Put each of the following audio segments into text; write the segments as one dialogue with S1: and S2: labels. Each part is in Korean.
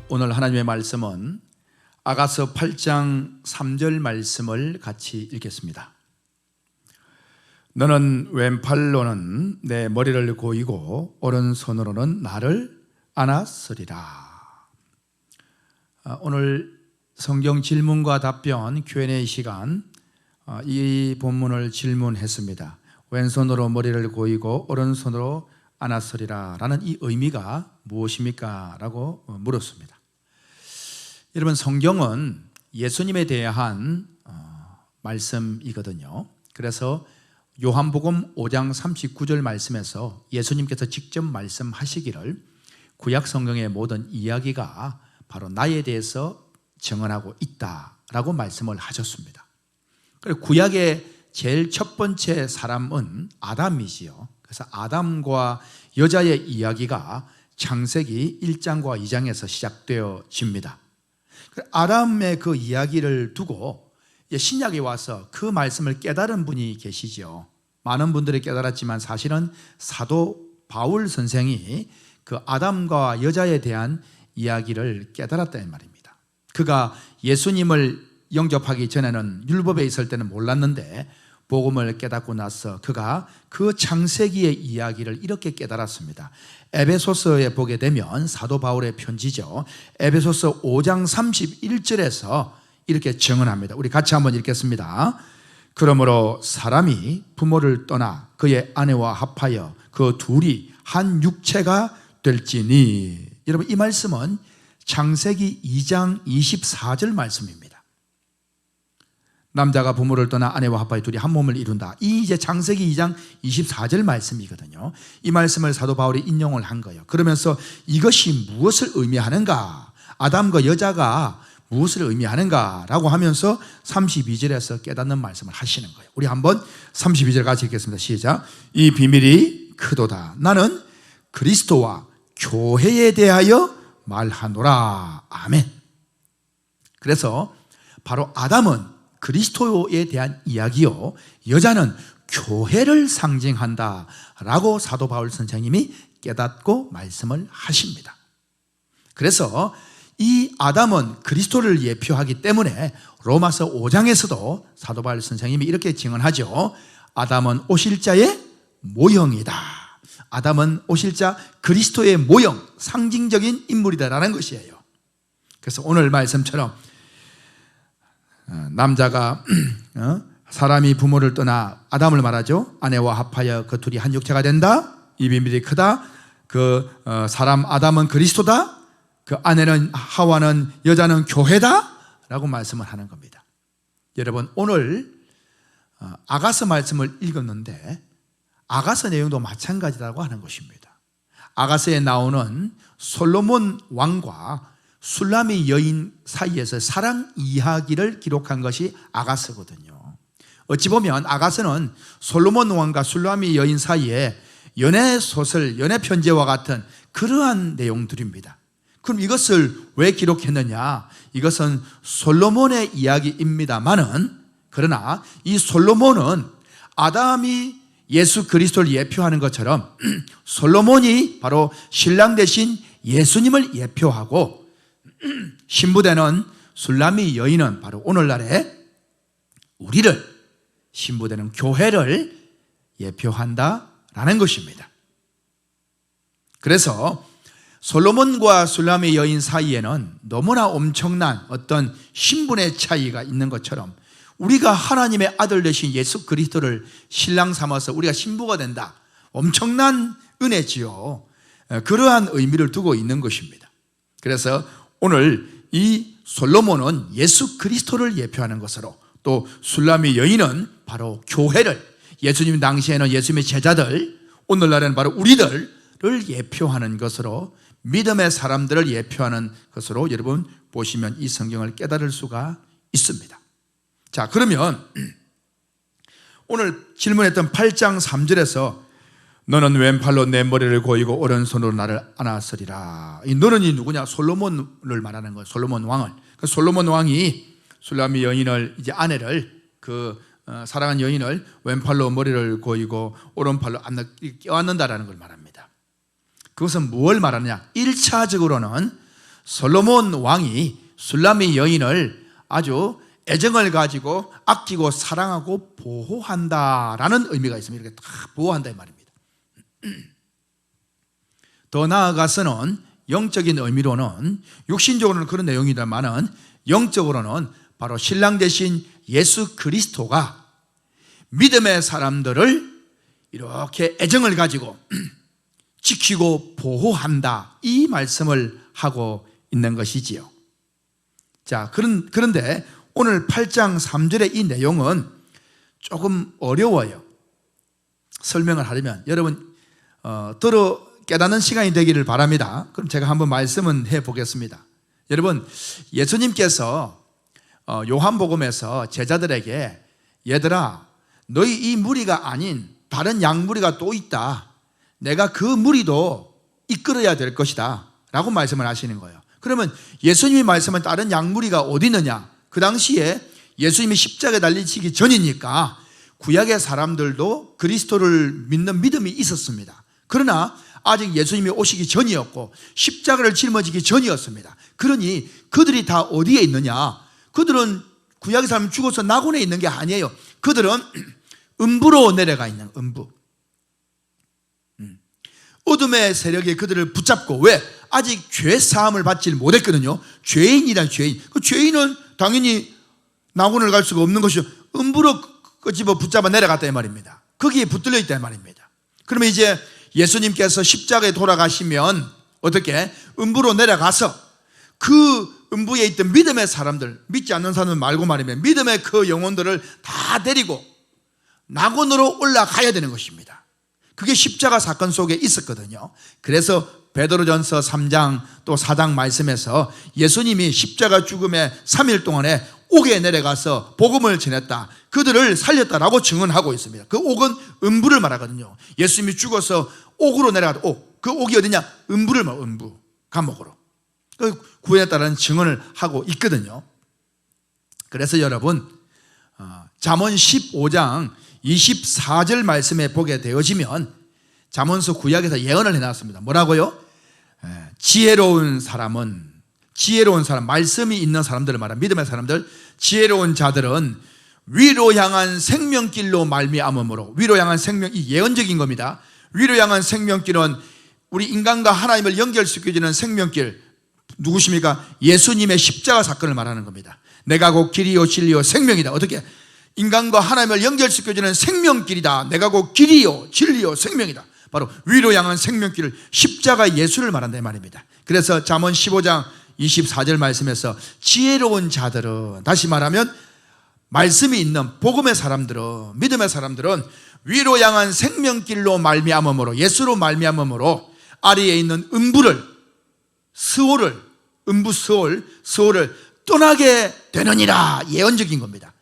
S1: 오늘 하나님의 말씀은 아가서 8장 3절 말씀을 같이 읽겠습니다. 너는 왼팔로는 내 머리를 고이고 오른손으로는 나를 안았으리라. 오늘 성경 질문과 답변 Q&A 시간, 이 본문을 질문했습니다. 왼손으로 머리를 고이고 오른손으로 안았으리라 라는 이 의미가 무엇입니까? 라고 물었습니다. 여러분, 성경은 예수님에 대한 말씀이거든요. 그래서 요한복음 5장 39절 말씀에서 예수님께서 직접 말씀하시기를 구약 성경의 모든 이야기가 바로 나에 대해서 증언하고 있다라고 말씀을 하셨습니다. 그리고 구약의 제일 첫 번째 사람은 아담이지요. 그래서 아담과 여자의 이야기가 창세기 1장과 2장에서 시작되어집니다. 아담의 그 이야기를 두고 신약에 와서 그 말씀을 깨달은 분이 계시죠. 많은 분들이 깨달았지만 사실은 사도 바울 선생이 그 아담과 여자에 대한 이야기를 깨달았다는 말입니다. 그가 예수님을 영접하기 전에는 율법에 있을 때는 몰랐는데 복음을 깨닫고 나서 그가 그 창세기의 이야기를 이렇게 깨달았습니다. 에베소서에 보게 되면 사도 바울의 편지죠. 에베소서 5장 31절에서 이렇게 증언합니다. 우리 같이 한번 읽겠습니다. 그러므로 사람이 부모를 떠나 그의 아내와 합하여 그 둘이 한 육체가 될지니. 여러분, 이 말씀은 창세기 2장 24절 말씀입니다. 남자가 부모를 떠나 아내와 합하여 둘이 한 몸을 이룬다. 이 이제 창세기 2장 24절 말씀이거든요. 이 말씀을 사도 바울이 인용을 한 거예요. 그러면서 이것이 무엇을 의미하는가? 아담과 여자가 무엇을 의미하는가라고 하면서 32절에서 깨닫는 말씀을 하시는 거예요. 우리 한번 32절 같이 읽겠습니다. 시작. 이 비밀이 크도다. 나는 그리스도와 교회에 대하여 말하노라. 아멘. 그래서 바로 아담은 그리스도에 대한 이야기요, 여자는 교회를 상징한다라고 사도 바울 선생님이 깨닫고 말씀을 하십니다. 그래서 이 아담은 그리스도를 예표하기 때문에 로마서 5장에서도 사도 바울 선생님이 이렇게 증언하죠. 아담은 오실자의 모형이다. 아담은 오실자 그리스도의 모형, 상징적인 인물이다라는 것이에요. 그래서 오늘 말씀처럼 남자가 사람이 부모를 떠나 아담을 말하죠. 아내와 합하여 그 둘이 한 육체가 된다. 이 비밀이 크다. 그 사람 아담은 그리스도다. 그 아내는 하와는 여자는 교회다 라고 말씀을 하는 겁니다. 여러분, 오늘 아가서 말씀을 읽었는데 아가서 내용도 마찬가지라고 하는 것입니다. 아가서에 나오는 솔로몬 왕과 술라미 여인 사이에서 사랑 이야기를 기록한 것이 아가서거든요. 어찌 보면 아가서는 솔로몬 왕과 술라미 여인 사이에 연애 소설, 연애 편지와 같은 그러한 내용들입니다. 그럼 이것을 왜 기록했느냐? 이것은 솔로몬의 이야기입니다만은, 그러나 이 솔로몬은 아담이 예수 그리스도를 예표하는 것처럼 솔로몬이 바로 신랑 대신 예수님을 예표하고 신부되는 술라미 여인은 바로 오늘날의 우리를, 신부되는 교회를 예표한다라는 것입니다. 그래서 솔로몬과 술라미 여인 사이에는 너무나 엄청난 어떤 신분의 차이가 있는 것처럼 우리가 하나님의 아들 되신 예수 그리스도를 신랑 삼아서 우리가 신부가 된다. 엄청난 은혜지요. 그러한 의미를 두고 있는 것입니다. 그래서 오늘 이 솔로몬은 예수 그리스도를 예표하는 것으로, 또 술라미 여인은 바로 교회를, 예수님 당시에는 예수님의 제자들, 오늘날에는 바로 우리들을 예표하는 것으로, 믿음의 사람들을 예표하는 것으로 여러분 보시면 이 성경을 깨달을 수가 있습니다. 자, 그러면 오늘 질문했던 8장 3절에서 너는 왼팔로 내 머리를 고이고 오른손으로 나를 안았으리라. 이 너는이 누구냐? 솔로몬을 말하는 거예요. 솔로몬 왕을. 그 솔로몬 왕이 술라미 여인을, 이제 아내를, 그 사랑한 여인을 왼팔로 머리를 고이고 오른팔로 껴안는다라는 걸 말합니다. 그것은 무엇을 말하느냐? 1차적으로는 솔로몬 왕이 술라미 여인을 아주 애정을 가지고 아끼고 사랑하고 보호한다라는 의미가 있습니다. 이렇게 다 보호한다 이 말입니다. 더 나아가서는 영적인 의미로는, 육신적으로는 그런 내용이다마는 영적으로는 바로 신랑 되신 예수 그리스도가 믿음의 사람들을 이렇게 애정을 가지고 지키고 보호한다, 이 말씀을 하고 있는 것이지요. 자, 그런데 오늘 8장 3절의 이 내용은 조금 어려워요. 설명을 하려면 여러분 들어 깨닫는 시간이 되기를 바랍니다. 그럼 제가 한번 말씀은 해보겠습니다. 여러분, 예수님께서 요한복음에서 제자들에게 얘들아, 너희 이 무리가 아닌 다른 양무리가 또 있다, 내가 그 무리도 이끌어야 될 것이다 라고 말씀을 하시는 거예요. 그러면 예수님이 말씀한 다른 양무리가 어디 있느냐? 그 당시에 예수님이 십자가에 달리시기 전이니까 구약의 사람들도 그리스도를 믿는 믿음이 있었습니다. 그러나 아직 예수님이 오시기 전이었고 십자가를 짊어지기 전이었습니다. 그러니 그들이 다 어디에 있느냐? 그들은 구약의 사람이 죽어서 낙원에 있는 게 아니에요. 그들은 음부로 내려가 있는, 음부. 어둠의 세력이 그들을 붙잡고, 왜? 아직 죄 사함을 받지 못했거든요. 죄인이란 죄인. 그 죄인은 당연히 낙원을 갈 수가 없는 것이죠. 음부로 끄집어 붙잡아 내려갔다 이 말입니다. 거기에 붙들려 있다 이 말입니다. 그러면 이제 예수님께서 십자가에 돌아가시면 어떻게? 음부로 내려가서 그 음부에 있던 믿음의 사람들, 믿지 않는 사람들 말고 말이면 믿음의 그 영혼들을 다 데리고 낙원으로 올라가야 되는 것입니다. 그게 십자가 사건 속에 있었거든요. 그래서 베드로전서 3장 또 4장 말씀에서 예수님이 십자가 죽음의 3일 동안에 옥에 내려가서 복음을 전했다, 그들을 살렸다라고 증언하고 있습니다. 그 옥은 음부를 말하거든요. 예수님이 죽어서 옥으로 내려가다, 옥, 그 옥이 어디냐? 음부를 말해요. 음부, 감옥으로 구했다라는 증언을 하고 있거든요. 그래서 여러분, 잠언 15장 24절 말씀에 보게 되어지면 잠언서 구약에서 예언을 해놨습니다. 뭐라고요? 지혜로운 사람, 말씀이 있는 사람들을 말합니다. 믿음의 사람들, 지혜로운 자들은 위로 향한 생명길로 말미암음으로, 위로 향한 생명, 이 예언적인 겁니다. 위로 향한 생명길은 우리 인간과 하나님을 연결시켜주는 생명길, 누구십니까? 예수님의 십자가 사건을 말하는 겁니다. 내가 곧 길이요 진리요 생명이다. 어떻게? 인간과 하나님을 연결시켜주는 생명길이다. 내가 곧 길이요 진리요 생명이다. 바로 위로 향한 생명길을, 십자가 예수를 말한다 이 말입니다. 그래서 잠언 15장 24절 말씀에서 지혜로운 자들은, 다시 말하면 말씀이 있는 복음의 사람들은, 믿음의 사람들은 위로 향한 생명길로 말미암음으로, 예수로 말미암음으로 아래에 있는 음부를, 스올을, 음부 스올을 떠나게 되느니라. 예언적인 겁니다.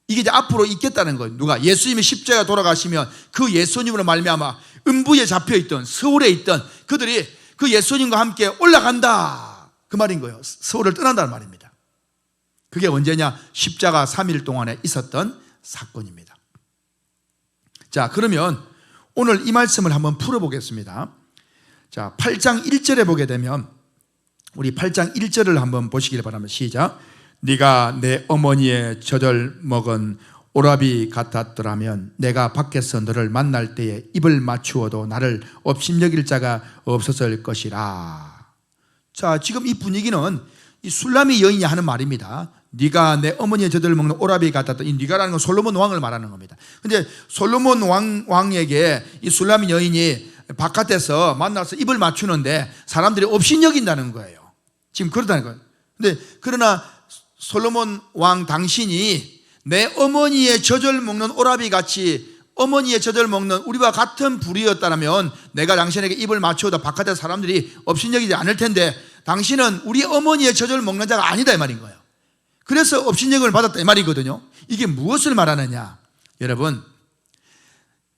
S1: 이게 이제 앞으로 있겠다는 거예요. 누가? 예수님이 십자가 돌아가시면 그 예수님으로 말미암아 음부에 잡혀있던, 스올에 있던 그들이 그 예수님과 함께 올라간다, 그 말인 거예요. 스올을 떠난다는 말입니다. 그게 언제냐? 십자가 3일 동안에 있었던 사건입니다. 자, 그러면 오늘 이 말씀을 한번 풀어보겠습니다. 자, 8장 1절에 보게 되면, 우리 8장 1절을 한번 보시길 바랍니다. 시작. 네가 내 어머니의 젖을 먹은 오라비 같았더라면 내가 밖에서 너를 만날 때에 입을 맞추어도 나를 업신여길 자가 없었을 것이라. 자, 지금 이 분위기는 이 술라미 여인이 하는 말입니다. 네가 내 어머니의 젖을 먹는 오라비 같았다. 이 네가라는 건 솔로몬 왕을 말하는 겁니다. 근데 솔로몬 왕에게 이 술라미 여인이 바깥에서 만나서 입을 맞추는데 사람들이 업신여긴다는 거예요. 지금 그렇다는 거예요. 근데 그러나 솔로몬 왕 당신이 내 어머니의 젖을 먹는 오라비 같이, 어머니의 젖을 먹는 우리와 같은 부류였다면 내가 당신에게 입을 맞추어도 바깥에 사람들이 업신여기지 않을 텐데 당신은 우리 어머니의 젖을 먹는 자가 아니다 이 말인 거예요. 그래서 업신여김을 받았다 이 말이거든요. 이게 무엇을 말하느냐? 여러분,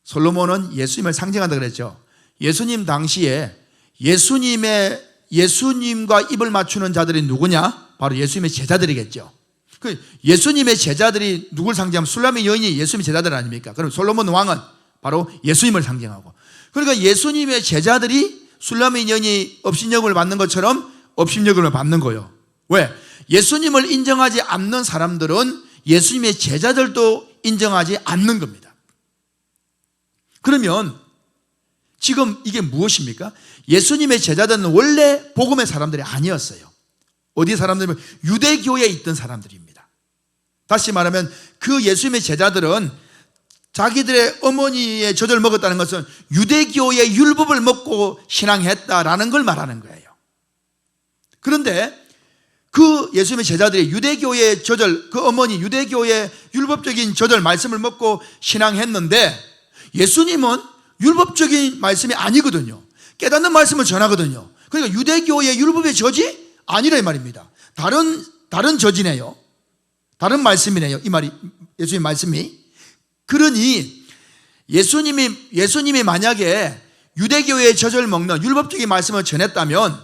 S1: 솔로몬은 예수님을 상징한다 그랬죠. 예수님 당시에 예수님과 입을 맞추는 자들이 누구냐? 바로 예수님의 제자들이겠죠. 그 예수님의 제자들이 누굴 상징하면, 술라미 여인이 예수님의 제자들 아닙니까? 그럼 솔로몬 왕은 바로 예수님을 상징하고, 그러니까 예수님의 제자들이 술라미 여인이 업신여김을 받는 것처럼 업신여김을 받는 거예요. 왜? 예수님을 인정하지 않는 사람들은 예수님의 제자들도 인정하지 않는 겁니다. 그러면 지금 이게 무엇입니까? 예수님의 제자들은 원래 복음의 사람들이 아니었어요. 어디 사람들이면 유대교에 있던 사람들입니다. 다시 말하면 그 예수님의 제자들은 자기들의 어머니의 젖을 먹었다는 것은 유대교의 율법을 먹고 신앙했다라는 걸 말하는 거예요. 그런데 그 예수님의 제자들이 유대교의 젖을, 그 어머니 유대교의 율법적인 젖을 말씀을 먹고 신앙했는데 예수님은 율법적인 말씀이 아니거든요. 깨닫는 말씀을 전하거든요. 그러니까 유대교의 율법의 젖이 아니라 이 말입니다. 다른 젖이네요. 다른 말씀이네요. 이 말이 예수님 말씀이. 그러니 예수님이 만약에 유대교의 젖을 먹는 율법적인 말씀을 전했다면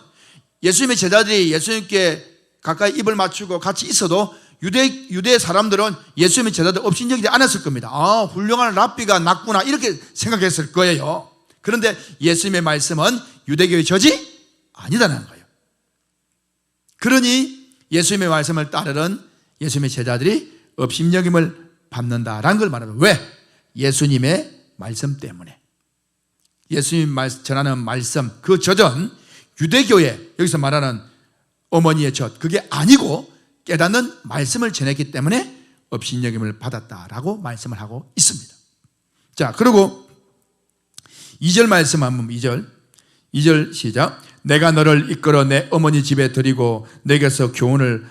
S1: 예수님의 제자들이 예수님께 가까이 입을 맞추고 같이 있어도 유대 사람들은 예수님의 제자들 업신여기지 않았을 겁니다. 아, 훌륭한 랍비가 낫구나 이렇게 생각했을 거예요. 그런데 예수님의 말씀은 유대교의 젖이 아니다는 거예요. 그러니 예수님의 말씀을 따르는 예수님의 제자들이 업신여김을 받는다라는 걸 말하는 거예요. 왜? 예수님의 말씀 때문에. 예수님 전하는 말씀, 그 젖은 유대교의 여기서 말하는 어머니의 젖, 그게 아니고 깨닫는 말씀을 전했기 때문에 업신여김을 받았다라고 말씀을 하고 있습니다. 자, 그리고 2절 말씀 한번 2절 시작. 내가 너를 이끌어 내 어머니 집에 드리고 내게서 교훈을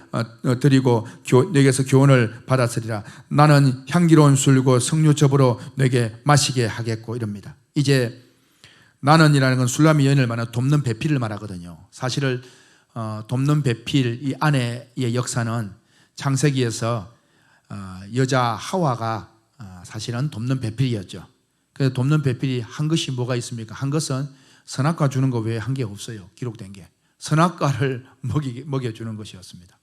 S1: 받았으리라. 나는 향기로운 술과 석류즙으로 내게 마시게 하겠고 이럽니다. 이제 나는이라는 건 술람이 여인을 말하는 돕는 배필을 말하거든요. 사실은 돕는 배필 이 안에의 역사는 창세기에서 여자 하와가 사실은 돕는 배필이었죠. 그래서 돕는 배필이 한 것이 뭐가 있습니까? 한 것은 선악과 주는 거 외에 한 게 없어요. 기록된 게. 선악과를 먹여주는 것이었습니다.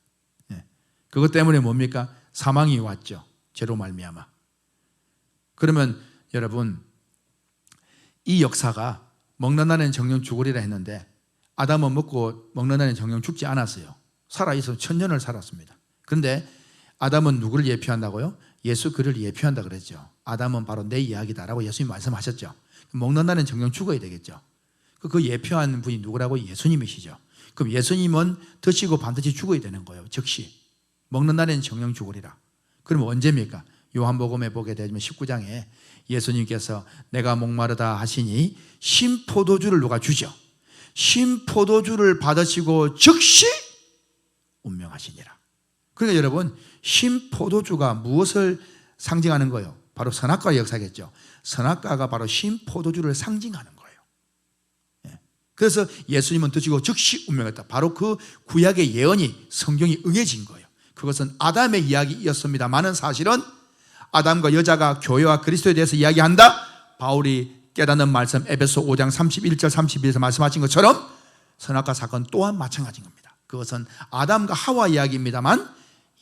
S1: 그것 때문에 뭡니까? 사망이 왔죠. 죄로 말미암아. 그러면 여러분, 이 역사가 먹는 날에는 정령 죽으리라 했는데 아담은 먹고 먹는 날에는 정령 죽지 않았어요. 살아있어 1000년을 살았습니다. 그런데 아담은 누구를 예표한다고요? 예수 그를 예표한다 그랬죠. 아담은 바로 내 이야기다라고 예수님이 말씀하셨죠. 먹는 날에는 정령 죽어야 되겠죠. 그 예표한 분이 누구라고? 예수님이시죠. 그럼 예수님은 드시고 반드시 죽어야 되는 거예요. 즉시 먹는 날에는 정령 죽으리라. 그럼 언제입니까? 요한복음에 보게 되면 19장에 예수님께서 내가 목마르다 하시니 신포도주를 누가 주죠. 신포도주를 받으시고 즉시 운명하시니라. 그러니까 여러분, 신포도주가 무엇을 상징하는 거예요? 바로 선악과의 역사겠죠. 선악과가 바로 신포도주를 상징하는 거예요. 그래서 예수님은 드시고 즉시 운명했다. 바로 그 구약의 예언이 성경이 응해진 거예요. 그것은 아담의 이야기였습니다만은 사실은 아담과 여자가 교회와 그리스도에 대해서 이야기한다. 바울이 깨닫는 말씀 에베소 5장 31절 32절에서 말씀하신 것처럼 선악과 사건 또한 마찬가지인 겁니다. 그것은 아담과 하와 이야기입니다만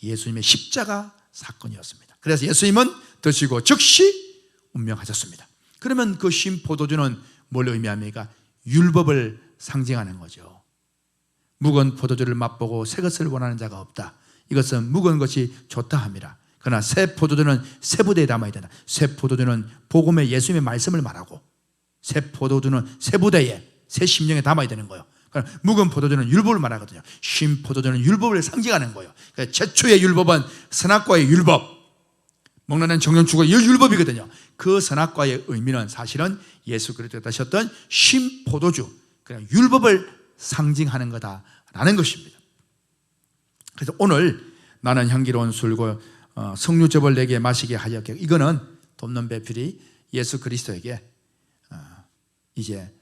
S1: 예수님의 십자가 사건이었습니다. 그래서 예수님은 드시고 즉시 운명하셨습니다. 그러면 그 신포도주는 뭘 의미합니까? 율법을 상징하는 거죠. 묵은 포도주를 맛보고 새 것을 원하는 자가 없다. 이것은 묵은 것이 좋다 함이라. 그러나 새 포도주는 새 부대에 담아야 된다. 새 포도주는 복음의 예수님의 말씀을 말하고 새 포도주는 새 부대에 새 심령에 담아야 되는 거예요. 그러나 묵은 포도주는 율법을 말하거든요. 신 포도주는 율법을 상징하는 거예요. 그러니까 최초의 율법은 선악과의 율법, 먹는 한 정령 죽어 이 율법이거든요. 그 선악과의 의미는 사실은 예수 그리스도가 다셨던 신 포도주, 그냥 율법을 상징하는 거다라는 것입니다. 그래서 오늘 나는 향기로운 술과 석류즙을 내게 마시게 하였게, 이거는 돕는 배필이 예수 그리스도에게 이제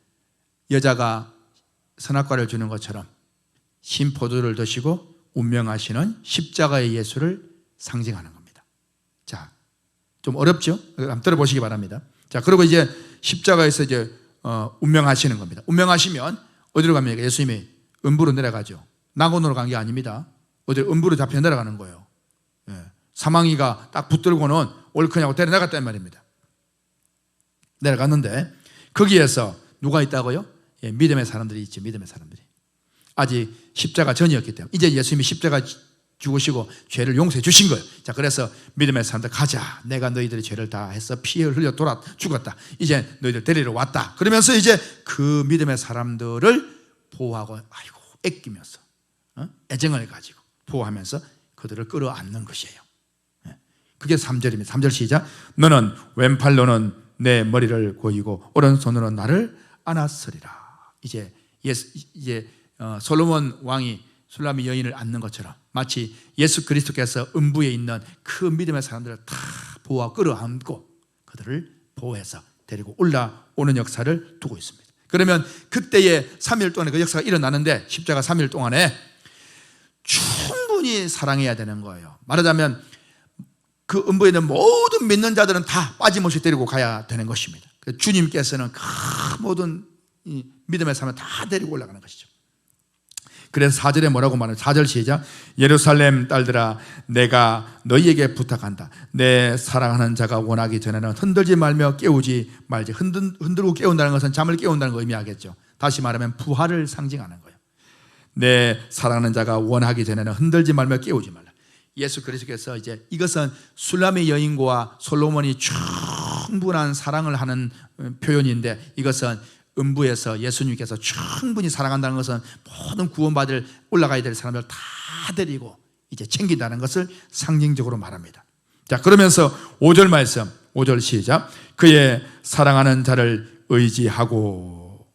S1: 여자가 선악과를 주는 것처럼 신포도를 드시고 운명하시는 십자가의 예수를 상징하는 겁니다. 자, 좀 어렵죠? 한번 들어보시기 바랍니다. 자, 그리고 이제 십자가에서 이제 운명하시는 겁니다. 운명하시면 어디로 갑니까? 예수님이 음부로 내려가죠. 낙원으로 간 게 아닙니다. 어디 음부로 잡혀 내려가는 거예요. 사망이가 딱 붙들고는 옳거냐고 데려 나갔단 말입니다. 내려갔는데 거기에서 누가 있다고요? 믿음의 사람들이 있죠. 믿음의 사람들이. 아직 십자가 전이었기 때문에 이제 예수님이 십자가 죽으시고 죄를 용서해 주신 거예요. 자, 그래서 믿음의 사람들 가자. 내가 너희들의 죄를 다 해서 피를 흘려 돌아 죽었다. 이제 너희들 데리러 왔다. 그러면서 이제 그 믿음의 사람들을 보호하고 아이고 애끼면서 애정을 가지고 보호하면서 그들을 끌어안는 것이에요. 그게 3절입니다. 3절 시작. 너는 왼팔로는 내 머리를 고이고 오른손으로는 나를 안았으리라. 이제 솔로몬 왕이 술람미 여인을 안는 것처럼 마치 예수 그리스도께서 음부에 있는 그 믿음의 사람들을 다 보호하고 끌어안고 그들을 보호해서 데리고 올라오는 역사를 두고 있습니다. 그러면 그때의 3일 동안에 그 역사가 일어나는데 십자가 3일 동안에 충분히 사랑해야 되는 거예요. 말하자면 그 음부에 있는 모든 믿는 자들은 다 빠짐없이 데리고 가야 되는 것입니다. 주님께서는 그 모든 믿음의 사람을 다 데리고 올라가는 것이죠. 그래서 4절에 뭐라고 말하는 4절 시작. 예루살렘 딸들아 내가 너희에게 부탁한다. 내 사랑하는 자가 원하기 전에는 흔들지 말며 깨우지 말지. 흔들고 깨운다는 것은 잠을 깨운다는 거 의미하겠죠. 다시 말하면 부활을 상징하는 거예요. 내 사랑하는 자가 원하기 전에는 흔들지 말며 깨우지 말라. 예수 그리스도께서 이제 이것은 술람미 여인과 솔로몬이 충분한 사랑을 하는 표현인데 이것은 음부에서 예수님께서 충분히 사랑한다는 것은 모든 구원받을 올라가야 될 사람들 다 데리고 이제 챙긴다는 것을 상징적으로 말합니다. 자, 그러면서 5절 말씀 5절 시작. 그의 사랑하는 자를 의지하고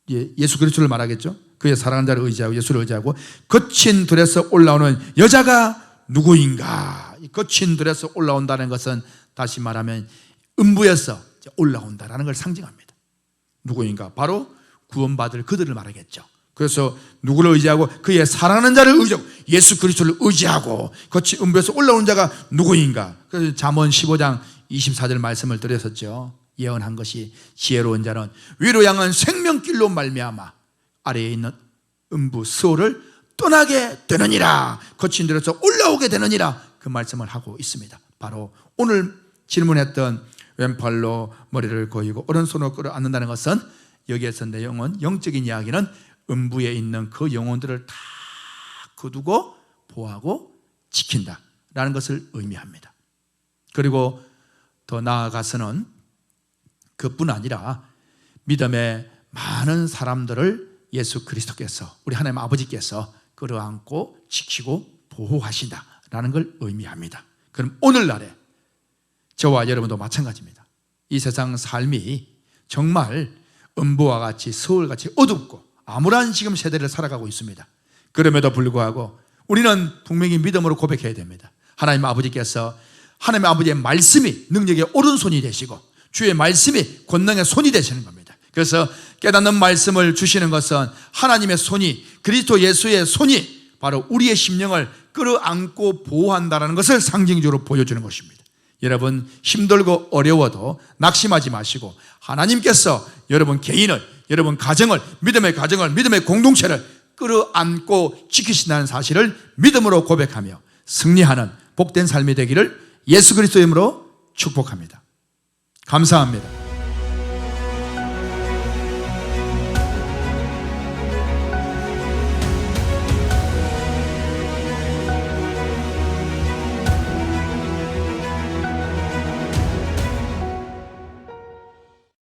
S1: 예수 그리스도를 말하겠죠. 그의 사랑하는 자를 의지하고 예수를 의지하고 거친 들에서 올라오는 여자가 누구인가? 거친 들에서 올라온다는 것은 다시 말하면 음부에서 올라온다라는 걸 상징합니다. 누구인가? 바로 구원받을 그들을 말하겠죠. 그래서 누구를 의지하고 그의 사랑하는 자를 의지하고 예수 그리스도를 의지하고 거친 음부에서 올라온 자가 누구인가? 그래서 잠언 15장 24절 말씀을 드렸었죠. 예언한 것이 지혜로운 자는 위로 향한 생명길로 말미암아 아래에 있는 음부 스올을 떠나게 되느니라. 거친 데로서 올라오게 되느니라. 그 말씀을 하고 있습니다. 바로 오늘 질문했던 왼팔로 머리를 고이고 오른손으로 끌어안는다는 것은 여기에서 내용은 영적인 이야기는 음부에 있는 그 영혼들을 다 거두고 보호하고 지킨다라는 것을 의미합니다. 그리고 더 나아가서는 그뿐 아니라 믿음의 많은 사람들을 예수 그리스도께서 우리 하나님 아버지께서 끌어안고 지키고 보호하신다라는 걸 의미합니다. 그럼 오늘날에 저와 여러분도 마찬가지입니다. 이 세상 삶이 정말 음부와 같이 서울같이 어둡고 암울한 지금 세대를 살아가고 있습니다. 그럼에도 불구하고 우리는 분명히 믿음으로 고백해야 됩니다. 하나님 아버지께서 하나님 아버지의 말씀이 능력의 오른손이 되시고 주의 말씀이 권능의 손이 되시는 겁니다. 그래서 깨닫는 말씀을 주시는 것은 하나님의 손이 그리스도 예수의 손이 바로 우리의 심령을 끌어안고 보호한다는 것을 상징적으로 보여주는 것입니다. 여러분 힘들고 어려워도 낙심하지 마시고 하나님께서 여러분 개인을 여러분 가정을 믿음의 공동체를 끌어안고 지키신다는 사실을 믿음으로 고백하며 승리하는 복된 삶이 되기를 예수 그리스도의 이름으로 축복합니다. 감사합니다.